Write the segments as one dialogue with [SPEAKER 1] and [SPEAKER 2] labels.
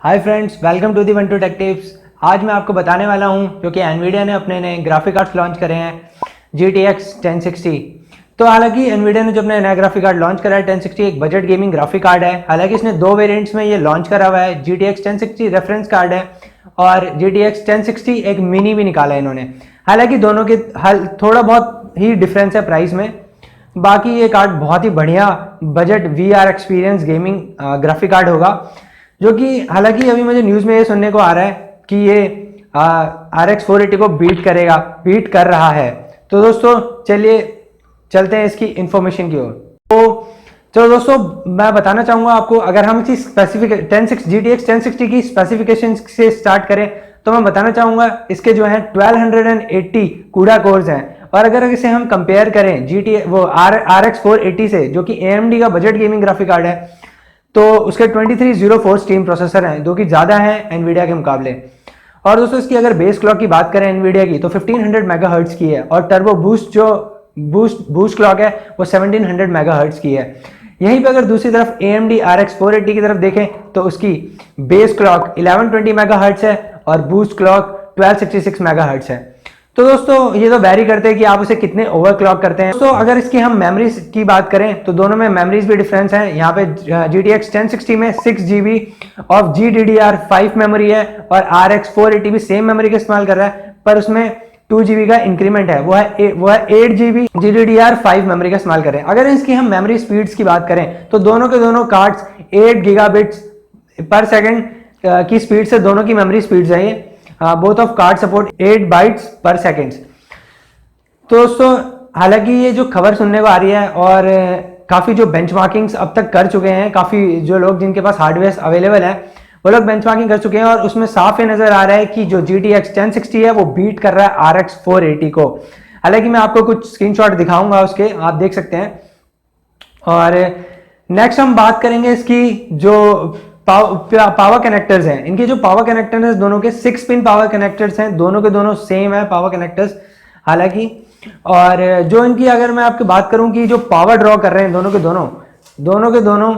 [SPEAKER 1] Hi friends, welcome to the one two tech tips. आज मैं आपको बताने वाला हूं जो कि एनवीडिया ने अपने नए ग्राफिक कार्ड्स लॉन्च करे हैं GTX 1060। तो हालांकि एनवीडिया ने जो अपना नया ग्राफिक कार्ड लॉन्च करा है 1060 एक बजट गेमिंग ग्राफिक कार्ड है। हालांकि इसने दो वेरिएंट्स में ये लॉन्च करा हुआ है। GTX 1060 रेफरेंस कार्ड है और GTX 1060 एक मिनी भी निकाला है इन्होंने। हालांकि दोनों के थोड़ा बहुत ही डिफरेंस है प्राइस में। बाकी ये कार्ड बहुत ही बढ़िया budget VR experience gaming graphic card होगा, जो कि हालांकि अभी मुझे न्यूज़ में ये सुनने को आ रहा है कि ये RX 480 को बीट कर रहा है। तो दोस्तों चलिए चलते हैं इसकी इंफॉर्मेशन की ओर। तो चलो दोस्तों, मैं बताना चाहूँगा आपको, अगर हम इसी GTX 1060 की स्पेसिफिकेशन से स्टार्ट करें तो मैं बताना चाहूँगा इसके जो है 1280 कूडा कोर्स हैं। और अगर इसे हम कंपेयर करें RX 480 से, जो कि AMD का बजट गेमिंग ग्राफिक कार्ड है, तो उसके 2304 स्टीम प्रोसेसर हैं, जो कि ज़्यादा हैं एनवीडिया के मुकाबले। और दोस्तों इसकी अगर बेस क्लॉक की बात करें एनवीडिया की, तो 1500 मेगाहर्ट्ज की है और टर्बो बूस्ट क्लॉक है वो 1700 मेगाहर्ट्ज की है। यहीं पे अगर दूसरी तरफ AMD RX 480 की तरफ देखें तो उसकी बेस क्लॉक 1120 मेगाहर्ट्ज है और बूस्ट क्लॉक 1266 मेगाहर्ट्ज है। तो दोस्तों ये तो वैरी करते हैं कि आप उसे कितने ओवरक्लॉक करते हैं। तो अगर इसकी हम मेमोरीज की बात करें तो दोनों में मेमोरीज भी डिफरेंस है। यहाँ पे GTX 1060 में 6GB ऑफ GDDR5 मेमोरी है और RX 480 भी सेम मेमोरी का इस्तेमाल कर रहा है, पर उसमें 2GB का इंक्रीमेंट है, वो है 8GB GDDR5 मेमोरी का इस्तेमाल कर रहे हैं। अगर इसकी हम मेमोरी स्पीड्स की बात करें तो दोनों के दोनों कार्ड्स 8 गीगाबिट्स पर सेकेंड की स्पीड से दोनों की मेमोरी स्पीड्स है। ये both of card support 8 bytes पर सेकेंड। तो दोस्तों हालांकि ये जो खबर सुनने को आ रही है और काफ़ी जो बेंचमार्किंग्स अब तक कर चुके हैं, काफ़ी जो लोग जिनके पास हार्डवेयर अवेलेबल है वो लोग बेंचमार्किंग कर चुके हैं और उसमें साफ ये नज़र आ रहा है कि जो GTX 1060 है वो बीट कर रहा है RX 480 को। हालांकि मैं आपको कुछ स्क्रीनशॉट दिखाऊंगा उसके, आप देख सकते हैं। और नेक्स्ट हम बात करेंगे इसकी जो पावर कनेक्टर्स हैं। इनके जो पावर कनेक्टर्स हैं दोनों के 6 पिन पावर कनेक्टर्स हैं, दोनों के दोनों सेम है पावर कनेक्टर्स हालांकि। और जो इनकी अगर मैं आपकी बात करूं कि जो पावर ड्रॉ कर रहे हैं दोनों के दोनों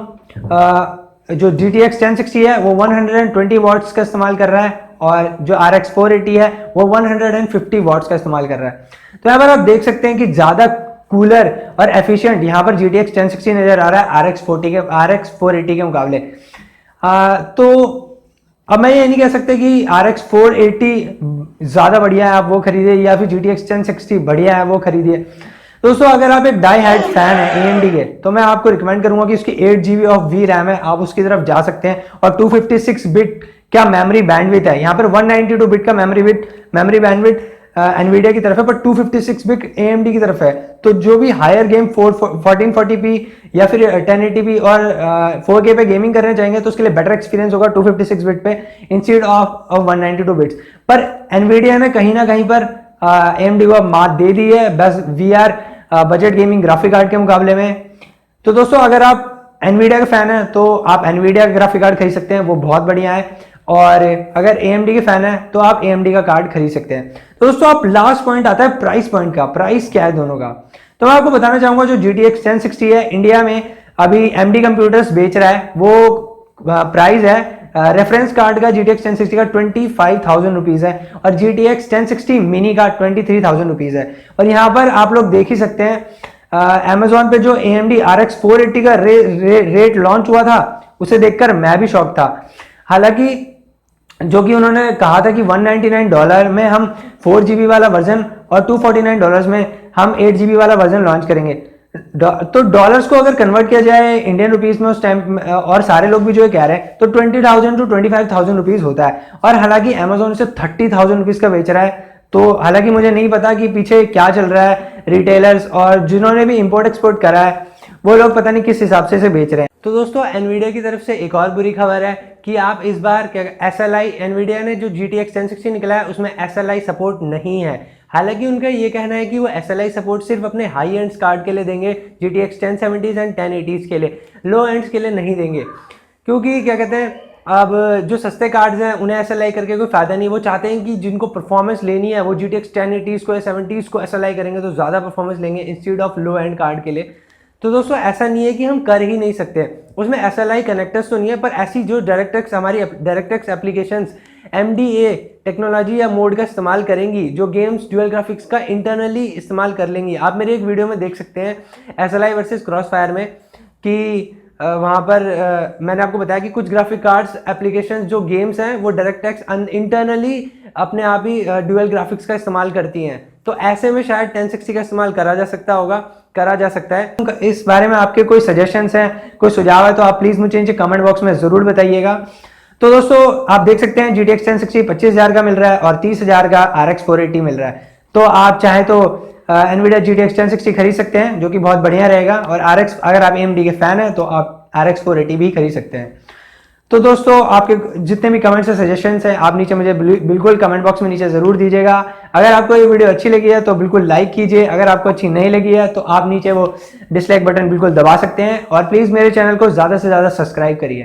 [SPEAKER 1] जो GTX 1060 है वो 120 वॉट्स का इस्तेमाल कर रहा है और जो RX 480 है वो 150 वॉट्स का इस्तेमाल कर रहा है। तो यहाँ पर आप देख सकते हैं कि ज़्यादा कूलर और एफिशिएंट यहाँ पर GTX 1060 नजर आ रहा है RX 480 के मुकाबले। तो अब मैं ये नहीं कह सकते कि RX 480 ज़्यादा बढ़िया है आप वो खरीदिए या फिर GTX 1060 बढ़िया है वो खरीदिए। दोस्तों अगर आप एक डाई हार्ड फैन है AMD के तो मैं आपको रिकमेंड करूंगा कि उसकी 8GB ऑफ VRAM है, आप उसकी तरफ जा सकते हैं। और 256 बिट क्या मेमोरी बैंडविड्थ है, यहाँ पर 192 बिट का मेमोरी बैंडविड्थ एनवीडिया की तरफ है, पर 256 बिट AMD की तरफ है। तो जो भी हायर गेम 1440p या फिर 1080p और 4K पे गेमिंग करने चाहेंगे तो उसके लिए बेटर एक्सपीरियंस होगा 256 बिट पे इंस्टेड ऑफ 192 बिट्स। पर एनवीडिया ने कहीं ना कहीं पर AMD को मात दे दी है बस VR budget gaming graphic card के मुकाबले में। तो दोस्तों अगर आप एनवीडिया के फैन है तो आप एनवीडिया का ग्राफिक कार्ड खरीद सकते हैं, वो बहुत बढ़िया है। और अगर AMD के फैन है तो आप AMD का कार्ड खरीद सकते हैं। तो दोस्तों आप लास्ट पॉइंट आता है प्राइस पॉइंट का, प्राइस क्या है दोनों का। तो मैं आपको बताना चाहूंगा जो GTX 1060 है इंडिया में अभी MD कंप्यूटर्स बेच रहा है, वो प्राइस है रेफरेंस कार्ड का GTX 1060 का 25,000 रुपीज है और GTX 1060 मिनी का 23,000 रुपीज है। और यहाँ पर आप लोग देख ही सकते हैं Amazon पे जो AMD RX 480 का रेट लॉन्च हुआ था उसे देखकर मैं भी शॉक था। हालांकि जो कि उन्होंने कहा था कि $199 में हम 4GB वाला वर्जन और $249 में हम 8GB वाला वर्जन लॉन्च करेंगे। तो डॉलर्स को अगर कन्वर्ट किया जाए इंडियन रुपीस में उस टाइम, और सारे लोग भी जो कह रहे हैं, तो 20,000 to 25,000 रुपीज होता है। और हालांकि अमेजोन से 30,000 रुपीज का बेच रहा है। तो हालांकि मुझे नहीं पता कि पीछे क्या चल रहा है, रिटेलर्स और जिन्होंने भी इंपोर्ट एक्सपोर्ट करा है वो लोग पता नहीं किस हिसाब से इसे बेच रहे हैं। तो दोस्तों एनवीडिया की तरफ से एक और बुरी खबर है कि आप इस बार क्या SLI एनवीडिया ने जो GTX 1060 निकला है उसमें SLI सपोर्ट नहीं है। हालांकि उनका ये कहना है कि वो SLI सपोर्ट सिर्फ अपने हाई एंड्स कार्ड के लिए देंगे, GTX 1070s एंड 1080s के लिए, लो एंड्स के लिए नहीं देंगे। क्योंकि क्या कहते हैं, अब जो सस्ते कार्ड्स हैं उन्हें SLI करके कोई फायदा नहीं। वो चाहते हैं कि जिनको परफॉर्मेंस लेनी है वो GTX 1080s को या 70s को SLI करेंगे तो ज़्यादा परफॉर्मेंस लेंगे instead of low and card के लिए। तो दोस्तों ऐसा नहीं है कि हम कर ही नहीं सकते, उसमें SLI कनेक्टर्स तो नहीं है, पर ऐसी जो डायरेक्टक्स हमारी डायरेक्टक्स एप्लीकेशंस MDA टेक्नोलॉजी या मोड का इस्तेमाल करेंगी, जो गेम्स ड्यूअल ग्राफिक्स का इंटरनली इस्तेमाल कर लेंगी। आप मेरे एक वीडियो में देख सकते हैं SLI वर्सेस क्रॉसफायर में कि वहाँ पर मैंने आपको बताया कि कुछ ग्राफिक कार्ड्स एप्लीकेशंस जो गेम्स हैं वो डायरेक्टक्स इंटरनली अपने आप ही ड्यूअल ग्राफिक्स का इस्तेमाल करती हैं। तो ऐसे में शायद 1060 का इस्तेमाल करा जा सकता है। इस बारे में आपके कोई सजेशंस हैं, कोई सुझाव है तो आप प्लीज़ मुझे नीचे कमेंट बॉक्स में ज़रूर बताइएगा। तो दोस्तों आप देख सकते हैं GTX 1060 25,000 का मिल रहा है और 30,000 का RX 480 मिल रहा है। तो आप चाहे तो NVIDIA GTX 1060 खरीद सकते हैं, जो कि बहुत बढ़िया रहेगा, और RX अगर आप AMD के फैन हैं तो आप RX 480 भी खरीद सकते हैं। तो दोस्तों आपके जितने भी कमेंट्स और सजेशंस हैं आप नीचे मुझे बिल्कुल कमेंट बॉक्स में नीचे ज़रूर दीजिएगा। अगर आपको ये वीडियो अच्छी लगी है तो बिल्कुल लाइक कीजिए, अगर आपको अच्छी नहीं लगी है तो आप नीचे वो डिसलाइक बटन बिल्कुल दबा सकते हैं, और प्लीज़ मेरे चैनल को ज़्यादा से ज़्यादा सब्सक्राइब करिए।